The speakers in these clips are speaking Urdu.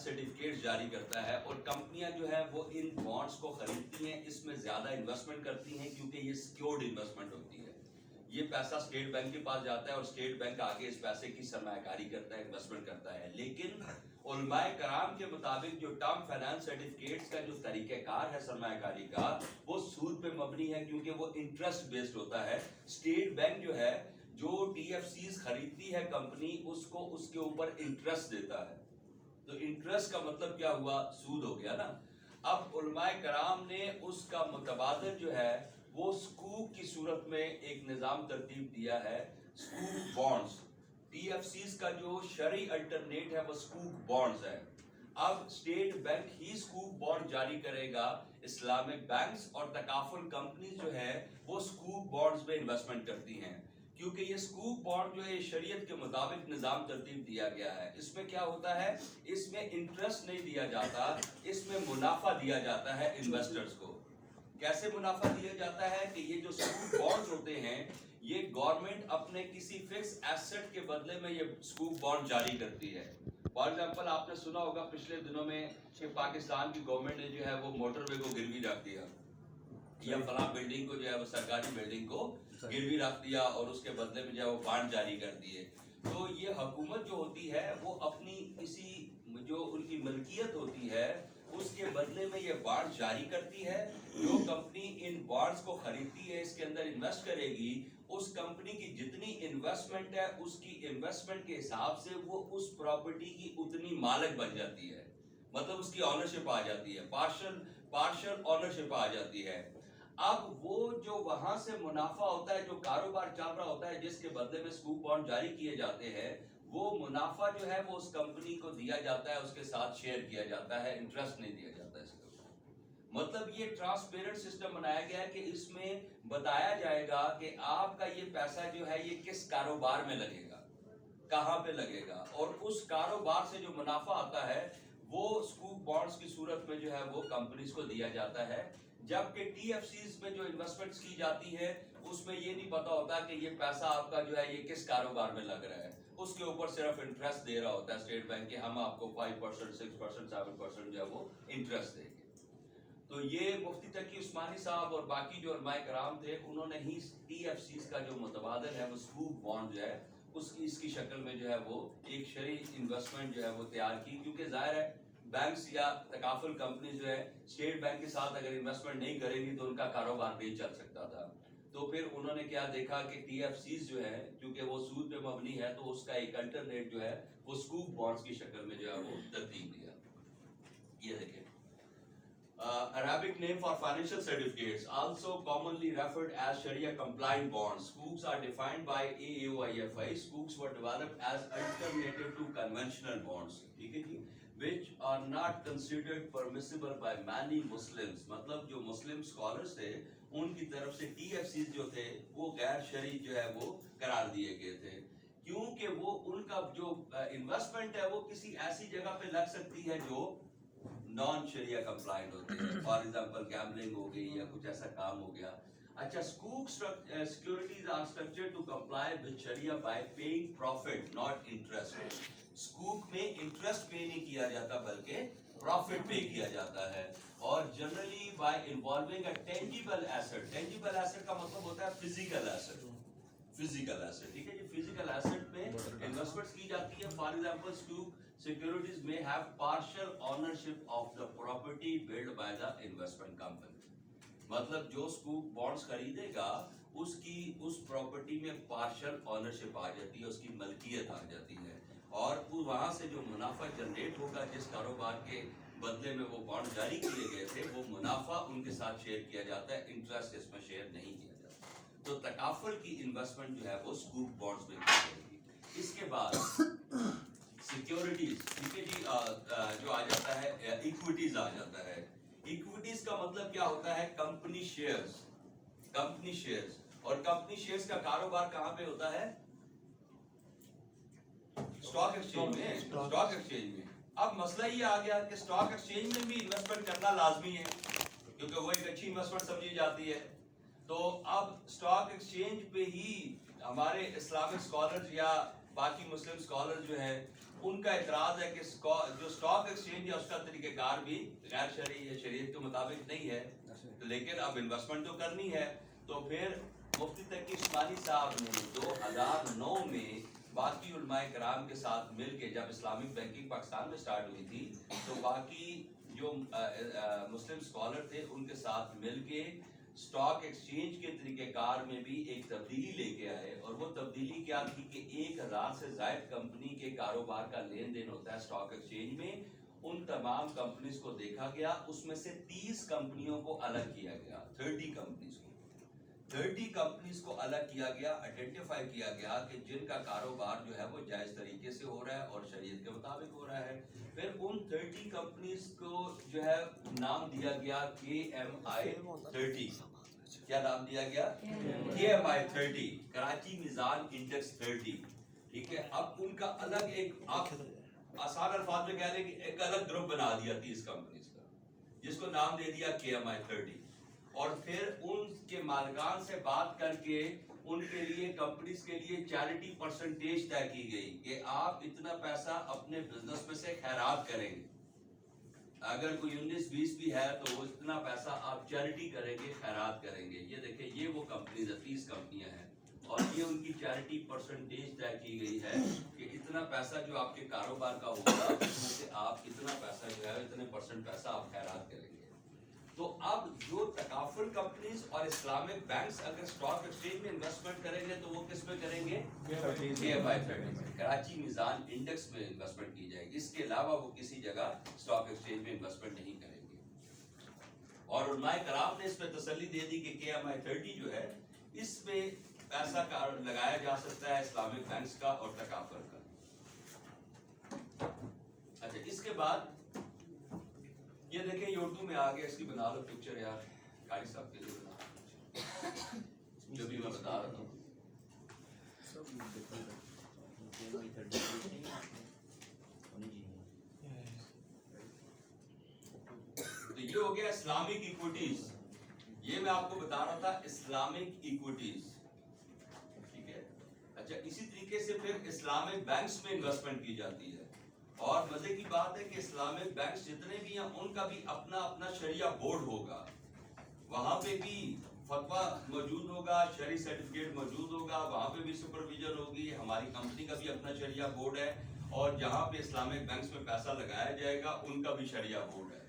سرٹیفکیٹ جاری کرتا ہے اور کمپنیاں جو ہے وہ ان بانڈز کو خریدتی ہیں, اس میں زیادہ انویسٹمنٹ کرتی ہیں کیونکہ یہ سیکیورڈ انویسٹمنٹ ہوتی ہے. یہ پیسہ اسٹیٹ بینک کے پاس جاتا ہے اور اسٹیٹ بینک آگے اس پیسے کی سرمایہ کاری کرتا ہے, انویسٹمنٹ کرتا ہے. لیکن علماء کرام کے مطابق جو ٹرم فائنانس سرٹیفکیٹس کا جو طریقہ کار ہے سرمایہ کاری کا, وہ سود پہ مبنی ہے کیونکہ وہ انٹرسٹ بیسڈ ہوتا ہے. اسٹیٹ بینک جو ہے جو ٹی ایف سیز خریدتی ہے کمپنی, اس کو اس کے اوپر انٹرسٹ دیتا ہے. تو انٹرسٹ کا مطلب کیا ہوا, سود ہو گیا نا. اب علماء کرام نے اس کا متبادل جو ہے وہ سکوک کی صورت میں ایک نظام ترتیب دیا ہے, سکوک بانڈز. ٹی ایف سیز کا جو شرعی الٹرنیٹ ہے وہ سکوک بانڈز ہے. اب اسٹیٹ بینک ہی سکوک بانڈ جاری کرے گا, اسلامک بینکس اور تکافل کمپنیز جو ہے وہ سکوک بانڈز میں انویسٹمنٹ کرتی ہیں کیونکہ یہ سکوک بانڈ جو ہے شریعت کے مطابق نظام ترتیب دیا گیا ہے. اس میں کیا ہوتا ہے, اس میں انٹرسٹ نہیں دیا جاتا, اس میں منافع دیا جاتا ہے انویسٹرز کو. کیسے منافع دیا جاتا ہے کہ یہ جو سکوک بانڈز ہوتے ہیں یہ گورنمنٹ اپنے کسی فکس ایسٹ کے بدلے میں یہ سکوک بانڈ جاری کرتی ہے. فار ایگزامپل آپ نے سنا ہوگا پچھلے دنوں میں کہ پاکستان کی گورنمنٹ نے جو ہے وہ موٹر وے کو گروی رکھ دیا, یا فلاں بلڈنگ کو جو ہے وہ سرکاری بلڈنگ کو گروی رکھ دیا اور اس کے بدلے میں جو ہے وہ بانڈ جاری کر دیے. تو یہ حکومت جو ہوتی ہے وہ اپنی کسی جو ان کی ملکیت ہوتی ہے اس کے بدلے میں یہ بانڈ جاری کرتی ہے. جو کمپنی ان بانڈز کو خریدتی ہے, اس کے اندر انویسٹ کرے گی, اس کمپنی کی جتنی انویسٹمنٹ ہے اس کی انویسٹمنٹ کے حساب سے وہ اس پراپرٹی کی اتنی مالک بن جاتی ہے. مطلب اس کی آنرشپ آ جاتی ہے, پارشل آنرشپ آ جاتی ہے. اب وہ جو وہاں سے منافع ہوتا ہے, جو کاروبار چل رہا ہوتا ہے جس کے بدلے میں سکوک بانڈ جاری کیے جاتے ہیں, وہ منافع جو ہے وہ اس کمپنی کو دیا جاتا ہے, اس کے ساتھ شیئر کیا جاتا ہے, انٹرسٹ نہیں دیا جاتا اس کا. مطلب یہ ٹرانسپیرنٹ سسٹم بنایا گیا ہے کہ اس میں بتایا جائے گا کہ آپ کا یہ پیسہ جو ہے یہ کس کاروبار میں لگے گا, کہاں پہ لگے گا, اور اس کاروبار سے جو منافع آتا ہے وہ سکوک بانڈز کی صورت میں جو ہے وہ کمپنیز کو دیا جاتا ہے. جبکہ ٹی ایف سیز میں جو انویسٹمنٹس کی جاتی ہے اس میں یہ نہیں پتا ہوتا کہ یہ پیسہ آپ کا جو ہے یہ کس کاروبار میں لگ رہا ہے, اس کے اوپر صرف انٹرسٹ دے رہا ہوتا ہے اسٹیٹ بینک کہ ہم آپ کو 5%, 6%, 7% جو ہے وہ انٹرسٹ دیں گے. تو یہ مفتی تقی عثمانی صاحب اور باقی جو علماء کرام تھے انہوں نے ہی ٹی ایف سیز کا جو متبادل ہے وہ سکوک بانڈ جو ہے اس کی شکل میں جو ہے وہ ایک شرعی انویسٹمنٹ جو ہے وہ تیار کی. کیونکہ ظاہر ہے بینکس یا تکافل کمپنی جو ہے اسٹیٹ بینک کے ساتھ اگر انویسٹمنٹ نہیں کرے گی تو ان کا کاروبار نہیں چل سکتا تھا. تو پھر انہوں نے کیا دیکھا کہ ٹی ایف سیز جو ہے کیونکہ وہ سود پہ مبنی ہے تو اس کا ایک الٹرنیٹ جو ہے وہ سکوک بانڈز کی شکل میں جو ہے وہ ترتیب دیا. یہ دیکھیں Arabic name for financial certificates, also commonly referred as Sharia compliant bonds. Spooks are defined by AAOIFI. Spooks were developed as alternative to conventional bonds, which are not considered permissible by many Muslims. مطلب جو مسلم scholars تھے ان کی طرف سے ٹی ایف سیز جو تھے وہ غیر شرعی جو ہے وہ قرار دیے گئے تھے, کیونکہ وہ ان کا جو انویسٹمنٹ ہے وہ کسی ایسی جگہ پہ لگ سکتی ہے جو نان شریعہ کمپلائنٹ ہوتے ہیں. فار ایگزامپل گیمبلنگ ہو گئی یا کچھ ایسا کام ہو گیا. اچھا, سکوک securities are structured to comply with شریعہ by paying profit not interest. سکوک میں انٹرسٹ پے نہیں کیا جاتا بلکہ پروفٹ پے کیا جاتا ہے, اور generally by involving a tangible asset. Tangible asset کا مطلب ہوتا ہے فزیکل ایسٹ, فزیکل ایسٹ, ٹھیک ہے جی. فزیکل ایسٹ میں انویسٹمنٹس کی جاتی ہے. فار ایگزامپل سکوک securities may have partial ownership of the property built by the investment company. مطلب جو سکوک بانڈز خریدے گا اس کی اس پراپرٹی میں پارشل اونرشپ آ جاتی ہے, اس کی ملکیت آ جاتی ہے, اور وہاں سے جو منافع جنریٹ ہوگا جس کاروبار کے بدلے میں وہ بانڈ جاری کیے گئے تھے وہ منافع ان کے ساتھ شیئر کیا جاتا ہے, انٹرسٹ اس میں شیئر نہیں کیا جاتا. تو تکافل کی انویسٹمنٹ جو ہے وہ سکوک بانڈز میں کی جائے گی. اس کے بعد سیکیورٹیز, ٹھیک ہے جی, جو آ جاتا ہے ایکویٹیز آ جاتا ہے. ایکویٹیز کا مطلب کیا ہوتا ہے, کمپنی شیئرز. کمپنی شیئرز, اور کمپنی شیئرز کا کاروبار کہاں پہ ہوتا ہے, اسٹاک ایکسچینج میں. اسٹاک ایکسچینج میں. اب مسئلہ یہ آ گیا کہ اسٹاک ایکسچینج میں بھی انویسٹمنٹ کرنا لازمی ہے کیونکہ وہ ایک اچھی انویسٹمنٹ سمجھی جاتی ہے. تو اب اسٹاک ایکسچینج پہ ہی ہمارے اسلامک اسکالرز یا باقی مسلم اسکالر جو ہیں ان کا اعتراض ہے کہ جو اسٹاک ایکسچینج ہے اس کا طریقہ کار بھی غیر شرعی ہے، شریعت کے مطابق نہیں ہے، لیکن اب انویسٹمنٹ تو کرنی ہے. تو پھر مفتی تقی عثمانی صاحب نے 2009 میں باقی علماء کرام کے ساتھ مل کے جب اسلامک بینکنگ پاکستان میں سٹارٹ ہوئی تھی تو باقی جو مسلم اسکالر تھے ان کے ساتھ مل کے اسٹاک ایکسچینج کے طریقہ کار میں بھی ایک تبدیلی لے کے آئے. اور وہ تبدیلی کیا تھی کہ 1000 سے زائد کمپنی کے کاروبار کا لین دین ہوتا ہے اسٹاک ایکسچینج میں. ان تمام کمپنیز کو دیکھا گیا، اس میں سے 30 کمپنیوں کو الگ کیا گیا، 30 کمپنیز کو الگ کیا گیا، آئیڈینٹیفائی کیا گیا کہ جن کا کاروبار جو ہے وہ جائز طریقے سے ہو رہا ہے اور شریعت کے مطابق ہو رہا ہے. پھر ان 30 کمپنیز کو جو ہے نام دیا گیا KMI 30. کیا نام دیا گیا؟ KMI 30، کراچی میزان انڈیکس 30. ٹھیک ہے، اب ان کا الگ ایک آسان الفاظ میں کہہ لیں کہ ایک الگ گروپ بنا دیا 30 کمپنیز کا، جس کو نام دے دیا KMI 30. اور پھر ان کے مالکان سے بات کر کے ان کے لیے کمپنیز کے لیے چیریٹی پرسنٹیج طے کی گئی کہ آپ اتنا پیسہ اپنے بزنس میں سے خیرات کریں گے. اگر کوئی 19-20 بھی ہے تو وہ اتنا پیسہ آپ چیریٹی کریں گے، خیرات کریں گے. یہ دیکھیں، یہ وہ کمپنیز ہیں، 30 کمپنیاں ہیں، اور یہ ان کی چیریٹی پرسنٹیج طے کی گئی ہے کہ اتنا پیسہ جو آپ کے کاروبار کا ہوگا اس میں سے آپ اتنا پیسہ جو ہے اتنے پرسنٹ پیسہ آپ خیرات کریں گے. تو اب جو تکافل کمپنیز اور اسلامک بینکس اگر اسٹاک ایکسچینج میں انویسٹمنٹ کریں گے تو وہ کس میں کریں گے؟ KMI 30 میں، کراچی میزان انڈیکس میں انویسٹمنٹ کی جائے گی. اس کے علاوہ وہ کسی جگہ اسٹاک ایکسچینج میں انویسٹمنٹ نہیں کریں گے. اور علماء کرام نے اس پہ تسلی دے دی کہ KMI 30 جو ہے اس میں پیسہ لگایا جا سکتا ہے اسلامک بینکس کا اور تکافل کا. اچھا، اس کے بعد یہ دیکھیں، یہ اردو میں آ گیا، اس کی بنا لو پکچر یار، قاری صاحب کے لیے بنا جو بھی میں بتا رہا ہوں. تو یہ ہو گیا اسلامک ایکویٹیز. یہ میں آپ کو بتا رہا تھا اسلامک ایکویٹیز. ٹھیک ہے. اچھا، اسی طریقے سے پھر اسلامک بینکس میں انویسٹمنٹ کی جاتی ہے. اور مزے کی بات ہے کہ اسلامک بینکس جتنے بھی ہیں ان کا بھی اپنا اپنا شریعہ بورڈ ہوگا. وہاں پہ بھی فتویٰ موجود ہوگا، شرعی سرٹیفکیٹ موجود ہوگا، وہاں پہ بھی سپرویژن ہوگی. ہماری کمپنی کا بھی اپنا شریعہ بورڈ ہے، اور جہاں پہ اسلامک بینکس میں پیسہ لگایا جائے گا ان کا بھی شریعہ بورڈ ہے.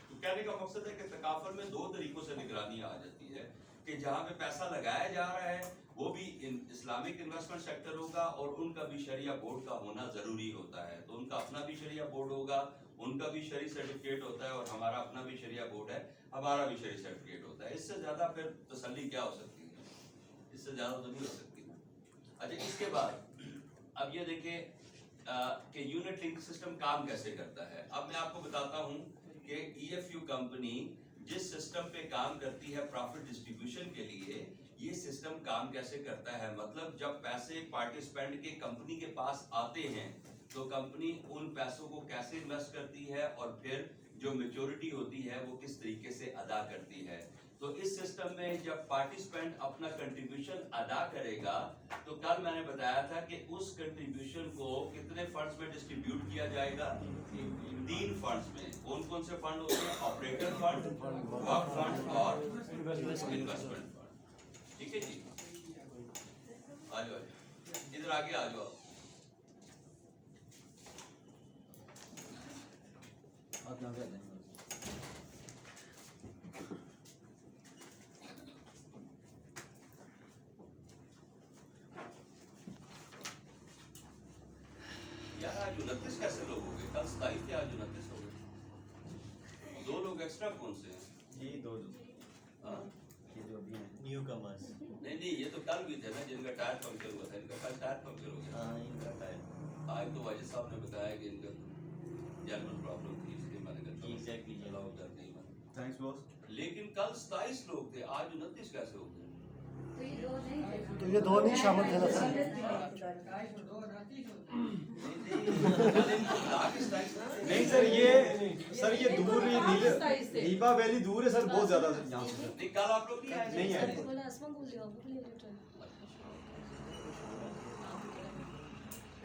تو کہنے کا مقصد ہے کہ تکافل میں 2 طریقوں سے نگرانی آ جاتی ہے کہ جہاں پہ پیسہ لگایا جا رہا ہے وہ بھی اسلامک انویسٹمنٹ سیکٹر ہوگا اور ان کا بھی شریعہ بورڈ کا ہونا ضروری ہوتا ہے. تو ان کا اپنا بھی شریعہ بورڈ ہوگا، ان کا بھی شرعی سرٹیفکیٹ ہوتا ہے، اور ہمارا اپنا بھی شریعہ بورڈ ہے، ہمارا بھی شرعی سرٹیفکیٹ ہوتا ہے. اس سے زیادہ پھر تسلی کیا ہو سکتی ہے؟ اس سے زیادہ تو نہیں ہو سکتی. اچھا، اس کے بعد اب یہ دیکھیں کہ یونٹ لنک سسٹم کام کیسے کرتا ہے. اب میں آپ کو بتاتا ہوں کہ EFU کمپنی جس سسٹم پہ کام کرتی ہے پروفٹ ڈسٹریبیوشن کے لیے، یہ سسٹم کام کیسے کرتا ہے. مطلب جب پیسے پارٹیسپینٹ کے کمپنی کے پاس آتے ہیں تو کمپنی ان پیسوں کو کیسے انویسٹ کرتی ہے اور پھر جو میچورٹی ہوتی ہے وہ کس طریقے سے ادا کرتی ہے. تو اس سسٹم میں جب پارٹیسپینٹ اپنا کنٹریبیوشن ادا کرے گا تو کل میں نے بتایا تھا کہ اس کنٹریبیوشن کو کتنے فنڈز میں ڈسٹریبیوٹ کیا جائے گا؟ 3 فنڈز میں. کون سے فنڈ ہوتے ہیں؟ آپریٹر فنڈ، وقف فنڈ اور انویسٹمنٹ فنڈ. ٹھیک ہے جی، آ جاؤ ادھر آگے آ جاؤ. یار آج 29 کیسے لوگ ہو گئے؟ کل 27 تھے، آج 29 ہو گئے. 2 لوگ ایکسٹرا کون سے ہیں؟ یہ 2 ہاں یہ جو بھی ہیں نیو کمرز. نہیں، یہ تو کل بھی تھے نا جن کا ٹائر پنکچر ہوا تھا. ان کا کل ٹائر پنکچر ہو گیا. ہاں، ان کا ٹائر. آج تو واجد صاحب نے بتایا کہ ان کا جنرل پرابلم تھی، اس لیے میں نے کہا ایگزیکٹلی چلاؤ ادھر نہیں میں. تھینکس باس. لیکن کل 27 لوگ تھے، آج 29 کیسے ہو گئے؟ تو یہ 2 نہیں شامل تھے نا سر. نہیں سر، یہ دور نیپا ویلی دور ہے سر، بہت زیادہ یہاں سے. نہیں، کل آپ لوگ نہیں آئے.